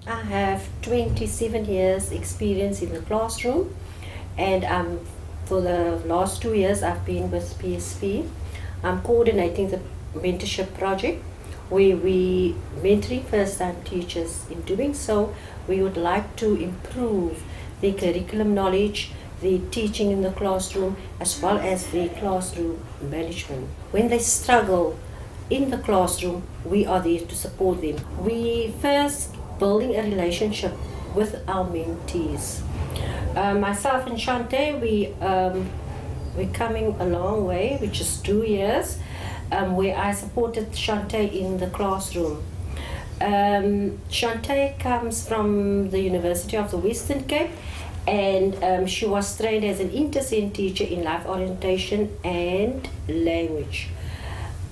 I have 27 years experience in the classroom, and for the last 2 years I've been with PSP. I'm coordinating the mentorship project where we mentoring first-time teachers. In doing so, we would like to improve their curriculum knowledge, their teaching in the classroom, as well as their classroom management. When they struggle in the classroom, we are there to support them. We first building a relationship with our mentees. Myself and Chante, we're coming a long way, which is 2 years, where I supported Chante in the classroom. Chante comes from the University of the Western Cape, and she was trained as an InterCent teacher in life orientation and language.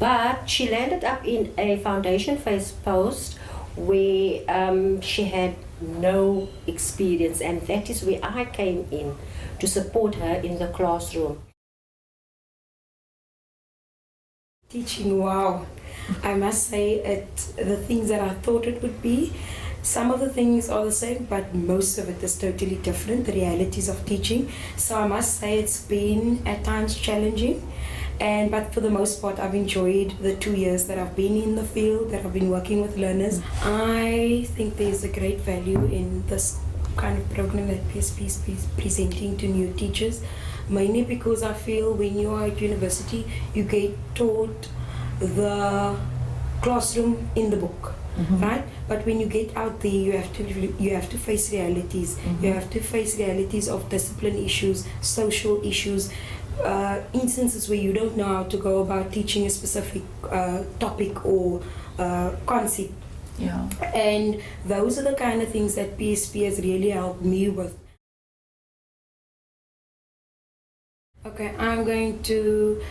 But she landed up in a foundation phase post where she had no experience, and that is where I came in to support her in the classroom. Teaching, wow. I must say the things that I thought it would be, some of the things are the same, but most of it is totally different, the realities of teaching. So I must say it's been at times challenging, but for the most part I've enjoyed the 2 years that I've been in the field, that I've been working with learners. I think there's a great value in this kind of program that PSP is presenting to new teachers, mainly because I feel when you are at university you get taught the classroom in the book, right? But when you get out there, you have to face realities. You have to face realities of discipline issues, social issues, instances where you don't know how to go about teaching a specific topic or concept. Yeah. And those are the kind of things that PSP has really helped me with. Okay, I'm going to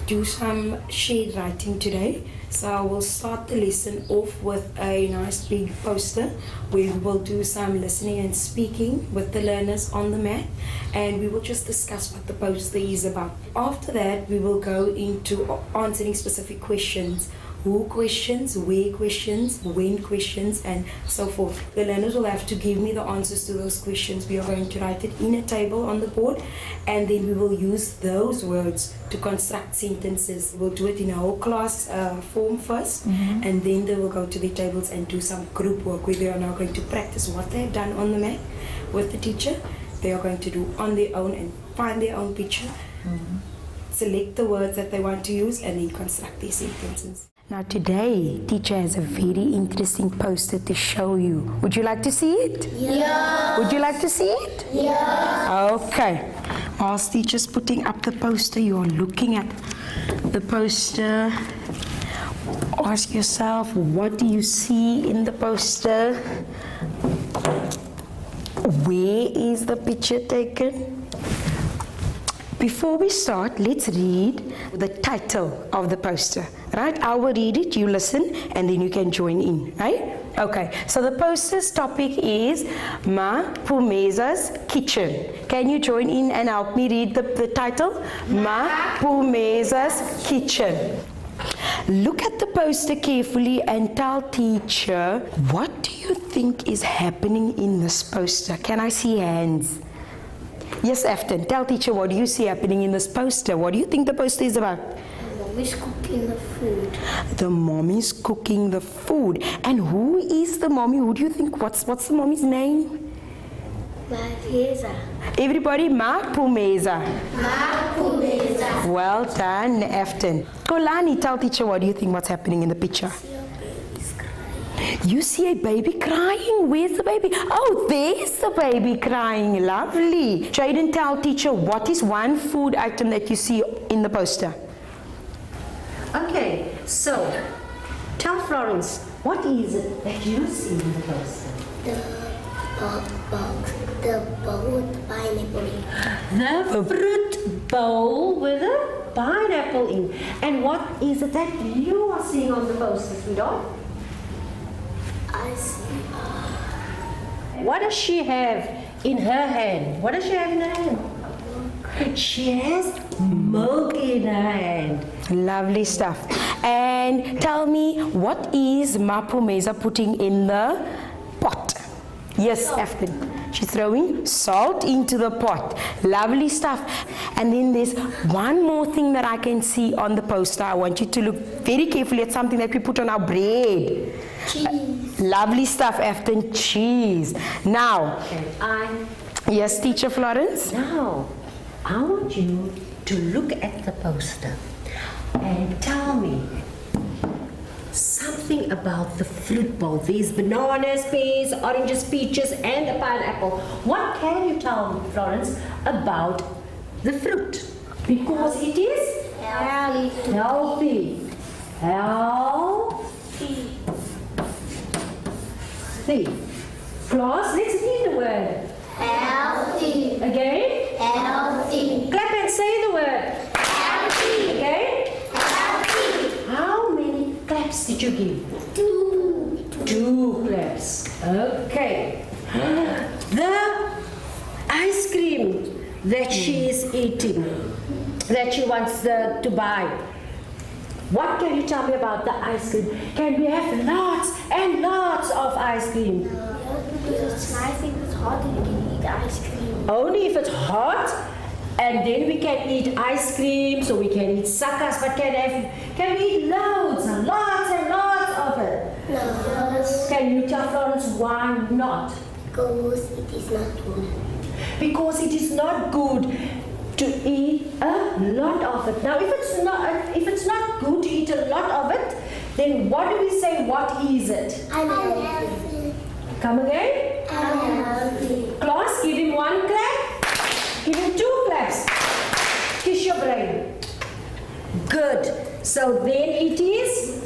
do some shared writing today. So I will start the lesson off with a nice big poster where we will do some listening and speaking with the learners on the mat, and we will just discuss what the poster is about. After that, we will go into answering specific questions. Who questions, where questions, when questions, and so forth. The learners will have to give me the answers to those questions. We are going to write it in a table on the board, and then we will use those words to construct sentences. We'll do it in a whole class form first, and then they will go to the tables and do some group work where they are now going to practice what they have done on the mat with the teacher. They are going to do on their own and find their own picture, select the words that they want to use, and then construct their sentences. Now today, teacher has a very interesting poster to show you. Would you like to see it? Yeah. Would you like to see it? Yeah. Okay. Whilst teacher's putting up the poster, you're looking at the poster. Ask yourself, what do you see in the poster? Where is the picture taken? Before we start, let's read the title of the poster, right? I will read it, you listen, and then you can join in, right? Okay, so the poster's topic is Ma Pumeza's Kitchen. Can you join in and help me read the title? Ma Pumeza's Kitchen. Look at the poster carefully and tell teacher, what do you think is happening in this poster? Can I see hands? Yes, Afton, tell teacher, what do you see happening in this poster? What do you think the poster is about? The mommy's cooking the food. The mommy's cooking the food. And who is the mommy? Who do you think? What's the mommy's name? Maheza. Everybody, Ma Pumeza. Ma Pumeza. Well done, Afton. Kolani, tell teacher, what do you think what's happening in the picture? You see a baby crying. Where's the baby? Oh, there's the baby crying. Lovely. Jaden, tell teacher, what is one food item that you see in the poster? Okay, so tell Florence, what is it that you see in the poster? The bowl with the pineapple in. The fruit bowl with a pineapple in. And what is it that you are seeing on the poster, sweetheart? I see. What does she have in her hand? What does she have in her hand? She has milk in her hand. Lovely stuff. And tell me, what is Ma Pumeza putting in the pot. Yes, Afton. She's throwing salt into the pot. Lovely stuff. And then there's one more thing that I can see on the poster. I want you to look very carefully at something that we put on our bread. Cheese. Lovely stuff, Afton. Cheese. Now, yes, Teacher Florence? Now, I want you to look at the poster and tell me something about the fruit bowl. There's bananas, pears, oranges, peaches, and a pineapple. What can you tell me, Florence, about the fruit? Because it is Healthy. healthy. Healthy. Class, let's read the word. Healthy. Again. Healthy. Clap and say the word. Healthy. Again. Healthy. How many claps did you give? 2. 2 claps. Okay. The ice cream that she is eating, that she wants to buy. What can you tell me about the ice cream? Can we have lots and lots of ice cream? It's nice if it's hot and you can eat ice cream. Only if it's hot, and then we can eat ice cream, so we can eat suckers, but can we eat loads and lots and lots of it? No. Can you tell Florence why not? Because it is not good. Because it is not good to eat a lot of it. Now, if it's not good to eat a lot of it, then what do we say? What is it? Unhealthy. Come again. Unhealthy. Class, give him 1 clap. Give him 2 claps. Kiss your brain. Good. So then it is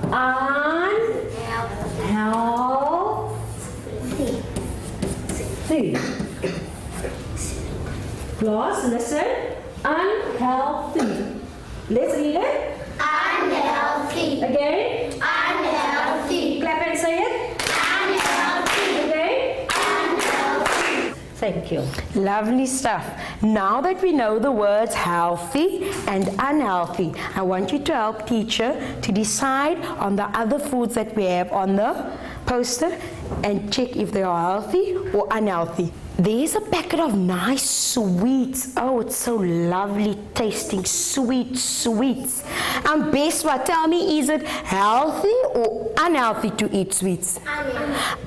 unhealthy. Class, listen. Unhealthy. Let's read it. Unhealthy. Again. Unhealthy. Clap and say it. Unhealthy. Again. Unhealthy. Thank you. Lovely stuff. Now that we know the words healthy and unhealthy, I want you to help teacher to decide on the other foods that we have on the poster and check if they are healthy or unhealthy. There's a packet of nice sweets. Oh, it's so lovely tasting sweet sweets. And best what, tell me, is it healthy or unhealthy to eat sweets?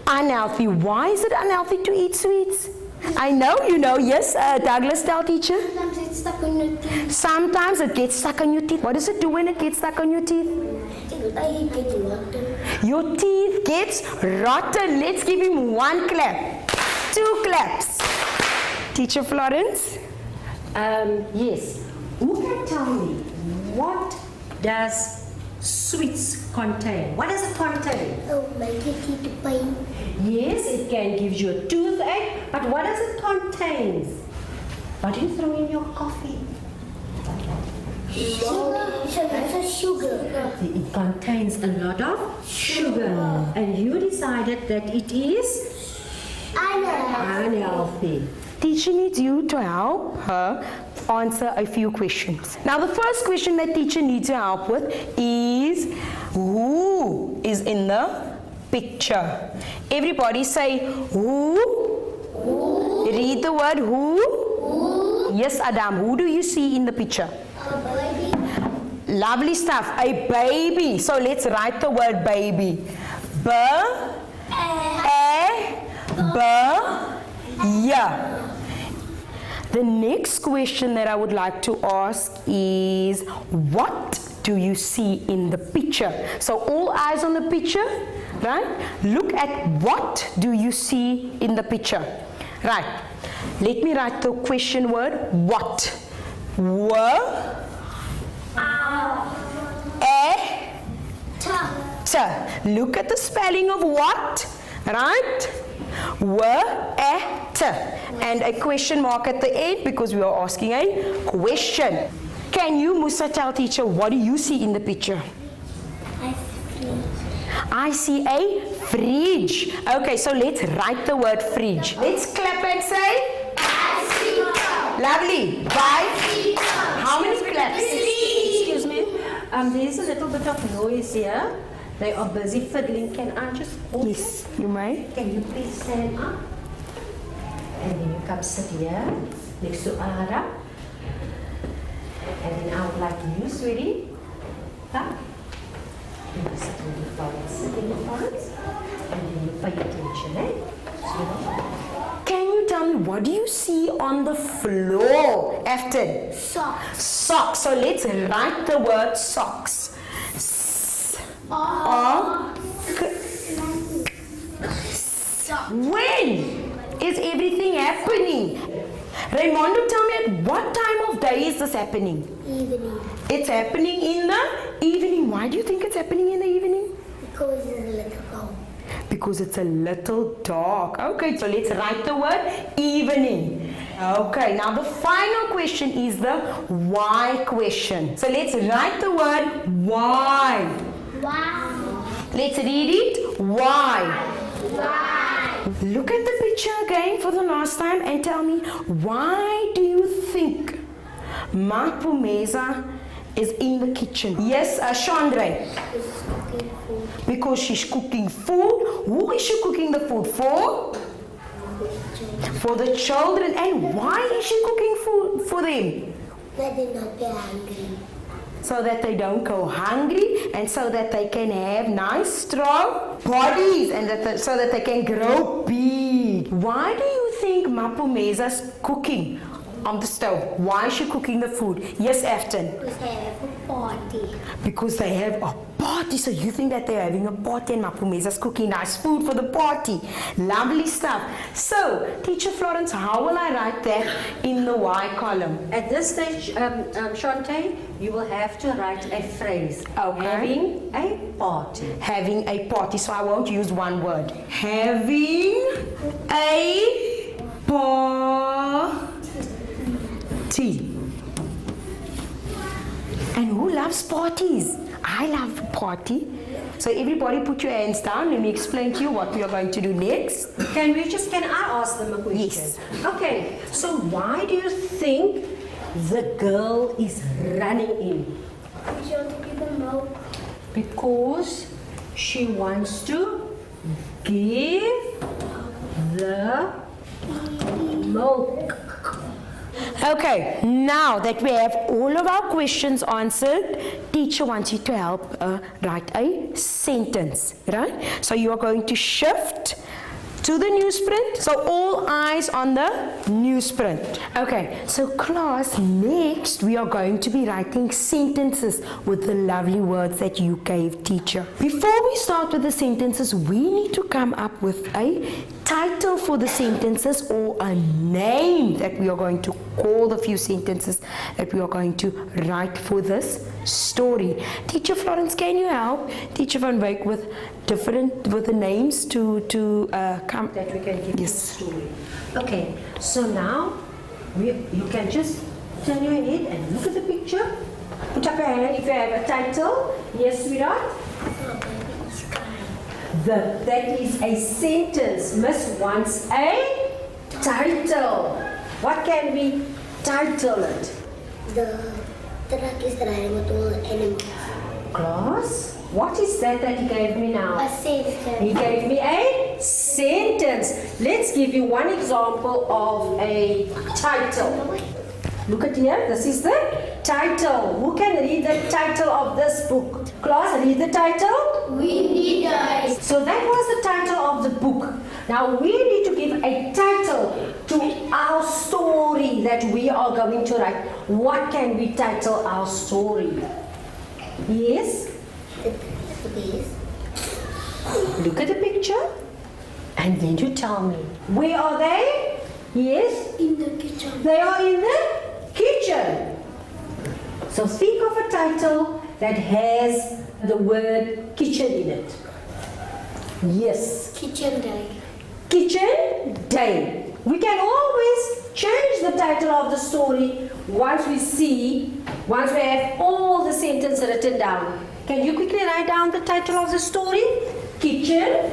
Unhealthy. Why is it unhealthy to eat sweets? I know you know. Yes, Douglas, tell teacher. Sometimes it's stuck on your teeth. Sometimes it gets stuck on your teeth. What does it do when it gets stuck on your teeth? I get rotten. Your teeth gets rotten. Let's give him 1 clap. 2 claps. Teacher Florence? Yes. Who can tell me what does sweets contain? What does it contain? Oh, my teeth pain. Yes, it can give you a toothache, but what does it contain? What do you throw in your coffee? Sugar. It contains a lot of sugar. And you decided that it is unhealthy. Teacher needs you to help her answer a few questions. Now the first question that teacher needs to help with is who is in the picture? Everybody say who. Read the word who. Yes, Adam, who do you see in the picture? Lovely stuff, a baby. So let's write the word baby. Yeah. The next question that I would like to ask is, what do you see in the picture? So all eyes on the picture, right? Look at what do you see in the picture. Right. Let me write the question word, what? Look at the spelling of what, right? And a question mark at the end because we are asking a question. Can you, Musa, tell teacher, what do you see in the picture? I see a fridge. Okay, so let's write the word fridge. Let's clap and say lovely. How many claps? Excuse me. There's a little bit of noise here. They are busy fiddling. Can I just hold you? Yes, you may. Can you please stand up? And then you come sit here next to Ara. And then I would like you, sweetie. Come. You sit in the Florence. Sit in the Florence. And then you pay attention, eh? Can you tell me, what do you see on the floor, Afton? Socks. Socks. So let's write the word socks. When is everything happening? Raimondo, tell me, at what time of day is this happening? Evening. It's happening in the evening. Why do you think it's happening in the evening? Because it's a little cold. Because it's a little dark. Okay, so let's write the word evening. Okay, now the final question is the why question. So let's write the word why. Why? Let's read it. Why? Why? Look at the picture again for the last time and tell me, why do you think Mapumeza is in the kitchen? Yes, Chandra. It's cooking food. Because she's cooking food. Who is she cooking the food for? For the children. And why is she cooking food for them? Let them not get hungry. So that they don't go hungry and so that they can have nice strong bodies and so that they can grow big. Why do you think Mapumeza's cooking on the stove? Why is she cooking the food? Yes, Afton. Because they have a party. Because they have a party. So you think that they're having a party and Mapumeza's cooking nice food for the party. Lovely stuff. So, Teacher Florence, how will I write that in the Y column? At this stage, Chante, you will have to write a phrase. Okay. Having a party. Having a party. So I won't use one word. Having a party. And who loves parties? I love a party. So everybody put your hands down. Let me explain to you what we are going to do next. Can I ask them a question? Yes. Okay, so why do you think the girl is running in? She wants to give them milk. Because she wants to give the milk. Okay, now that we have all of our questions answered, teacher wants you to help write a sentence, right? So you are going to shift to the newsprint. So all eyes on the newsprint. Okay, so class, next we are going to be writing sentences with the lovely words that you gave, teacher. Before we start with the sentences, we need to come up with a title for the sentences or a name that we are going to call the few sentences that we are going to write for this story. Teacher Florence, can you help Teacher van Wyk with the names to come? That we can give Yes. the story. Okay, so now you can just turn your head and look at the picture. Put up your hand if you have a title. Yes, sweetheart? That is a sentence. Miss wants a title. What can we title it? The truck is riding with all the animals. Class, what is that he gave me now? A sentence. He gave me a sentence. Let's give you one example of a title. Look at here, this is the title. Who can read the title of this book? Class, read the title. We need guys. So that was the title of the book. Now we need to give a title to our story that we are going to write. What can we title our story? Yes? The bees. Look at the picture and then you tell me. Where are they? Yes? In the kitchen. They are in the kitchen. So think of a title that has the word kitchen in it. Yes. Kitchen day. Kitchen day. We can always change the title of the story once we have all the sentences written down. Can you quickly write down the title of the story? Kitchen.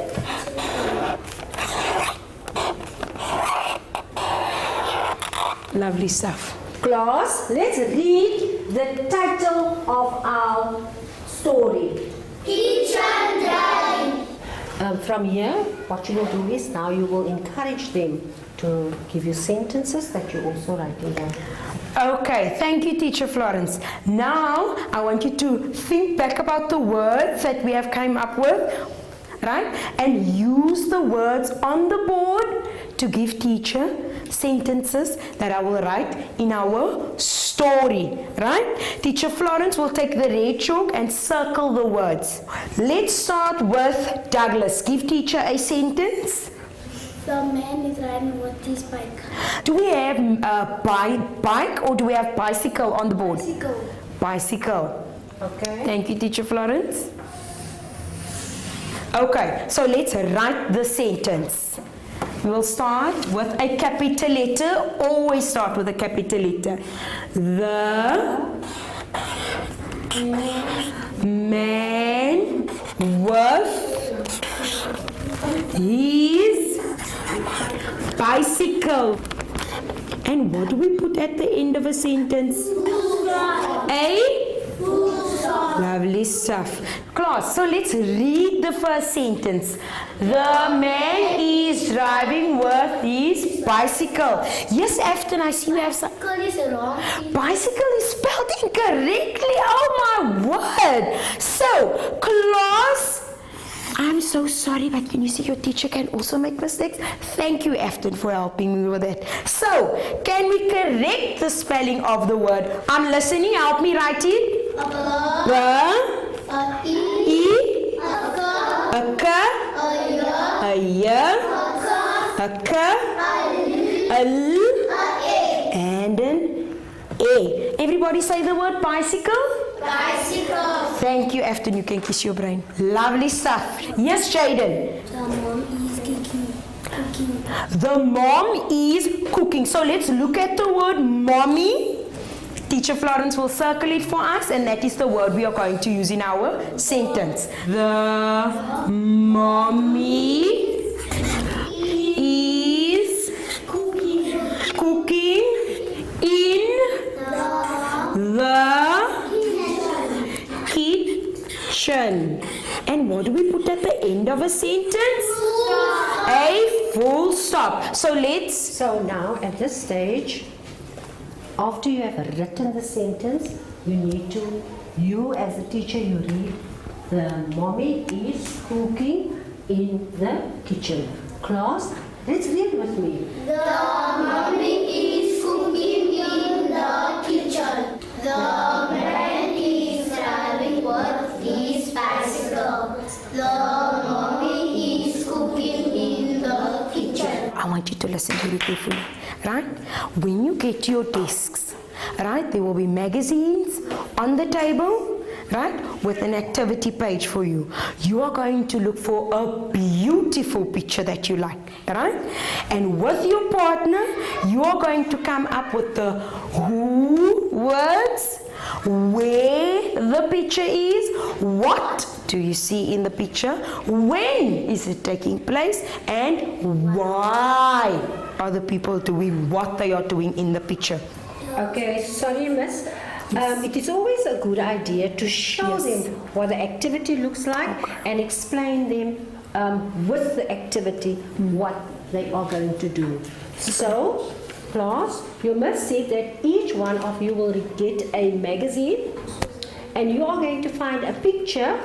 Lovely stuff. Class, let's read the title of our story. Kitchen from here, what you will do is now you will encourage them to give you sentences that you also writing down. Okay, thank you, Teacher Florence. Now, I want you to think back about the words that we have come up with, right? And use the words on the board to give teacher sentences that I will write in our story, right? Teacher Florence will take the red chalk and circle the words. Let's start with Douglas. Give teacher a sentence. The man is riding with his bike. Do we have a bike or do we have bicycle on the board? Bicycle. Bicycle. Okay. Thank you, Teacher Florence. Okay, so let's write the sentence. We will start with a capital letter. Always start with a capital letter. The man with his bicycle. And what do we put at the end of a sentence? A lovely stuff. Class, so let's read the first sentence. The man is driving with his bicycle. Yes, Afton, I see you have some. Bicycle is wrong. Bicycle is spelled incorrectly. Oh my word. So, class, I'm so sorry, but when you see your teacher can also make mistakes, thank you, Afton, for helping me with that. So, can we correct the spelling of the word? I'm listening. Help me write it. And an A. Everybody say the word bicycle. Bicycle. Thank you, Afton. You can kiss your brain. Lovely stuff. Yes, Jaden. The mom is cooking. The mom is cooking. So let's look at the word mommy. Teacher Florence will circle it for us, and that is the word we are going to use in our sentence. The mommy is cooking in the kitchen. And what do we put at the end of a sentence? A full stop. So now at this stage, after you have written the sentence, you as a teacher, you read, the mommy is cooking in the kitchen. Class, let's read with me. The mommy is cooking in the kitchen. The man is driving with his bicycle. The mommy is cooking in the kitchen. I want you to listen very carefully, right? When you get to your desks, right, there will be magazines on the table, right, with an activity page for you. You are going to look for a beautiful picture that you like, right? And with your partner, you are going to come up with the who words, where the picture is, what do you see in the picture, when is it taking place, and why are the people doing what they are doing in the picture. Okay, sorry miss. It is always a good idea to show them what the activity looks like and explain them with the activity what they are going to do. So, class, you must see that each one of you will get a magazine and you are going to find a picture.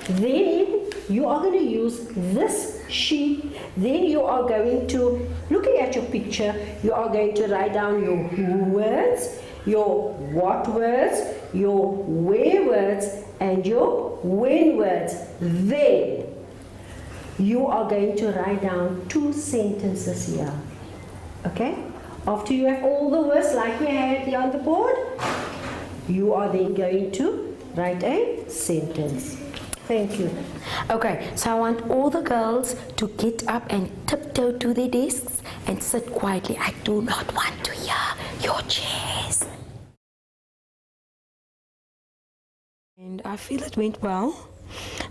Then you are going to use this sheet. Then you are going to, looking at your picture, you are going to write down your who words, your what words, your where words, and your when words. Then you are going to write down 2 sentences here. Okay? After you have all the words like we had here on the board, you are then going to write a sentence. Thank you. Okay, so I want all the girls to get up and tiptoe to their desks and sit quietly. I do not want to hear your chairs. And I feel it went well.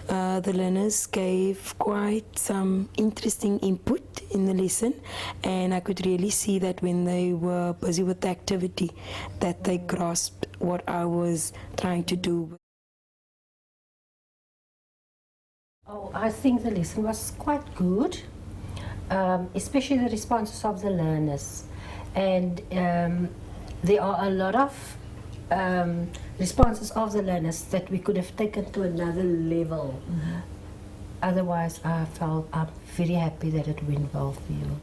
The learners gave quite some interesting input in the lesson, and I could really see that when they were busy with the activity that they grasped what I was trying to do. Oh, I think the lesson was quite good, especially the responses of the learners. And there are a lot of responses of the learners that we could have taken to another level. Otherwise, I'm very happy that it went well for you.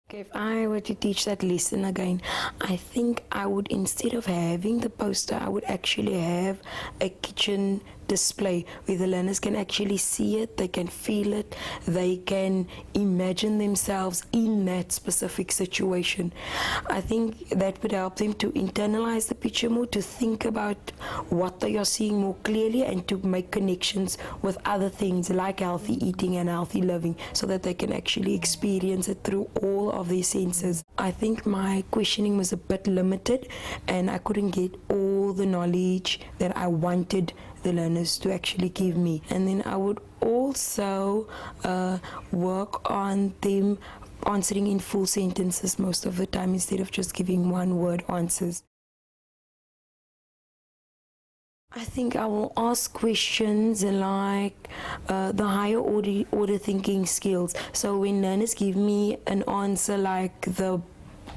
Okay, if I were to teach that lesson again, I think I would, instead of having the poster, I would actually have a kitchen display where the learners can actually see it, they can feel it, they can imagine themselves in that specific situation. I think that would help them to internalize the picture more, to think about what they are seeing more clearly, and to make connections with other things like healthy eating and healthy living, so that they can actually experience it through all of their senses. I think my questioning was a bit limited and I couldn't get all the knowledge that I wanted the learners to actually give me. And then I would also work on them answering in full sentences most of the time, instead of just giving one word answers. I think I will ask questions like the higher order thinking skills. So when learners give me an answer like the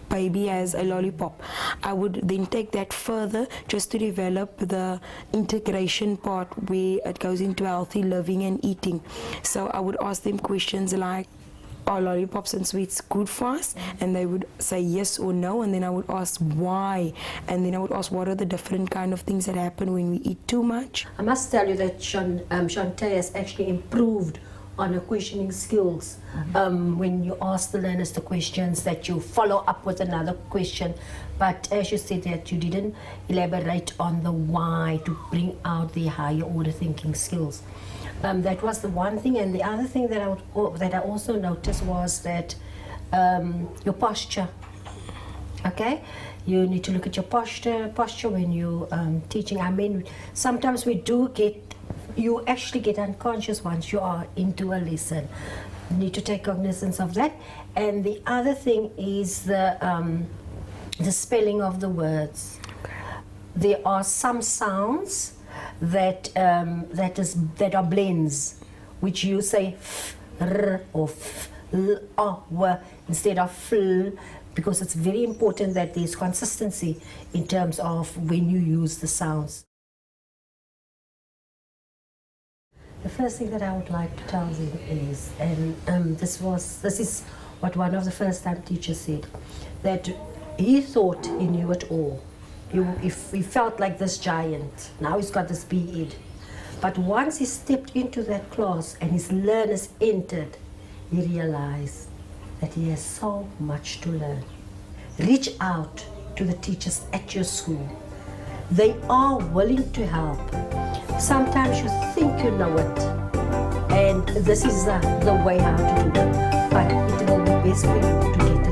baby has a lollipop, I would then take that further just to develop the integration part where it goes into healthy living and eating. So I would ask them questions like, are lollipops and sweets good for us? And they would say yes or no, and then I would ask why, and then I would ask what are the different kind of things that happen when we eat too much. I must tell you that Chante has actually improved on her questioning skills. When you ask the learners the questions, that you follow up with another question. But as you said, that you didn't elaborate on the why to bring out the higher order thinking skills. That was the one thing. And the other thing that I also noticed was that your posture. Okay, you need to look at your posture when you're teaching. I mean, sometimes you actually get unconscious once you are into a lesson. You need to take cognizance of that. And the other thing is the spelling of the words. There are some sounds that are blends, which you say f, r, or f, l, o, w, instead of fl, because it's very important that there's consistency in terms of when you use the sounds. The first thing that I would like to tell them is, and this is what one of the first-time teachers said, that he thought he knew it all. He felt like this giant. Now he's got this big head. But once he stepped into that class and his learners entered, he realized that he has so much to learn. Reach out to the teachers at your school. They are willing to help. Sometimes you think you know it, and this is the way how to do it, but it will be best for you to get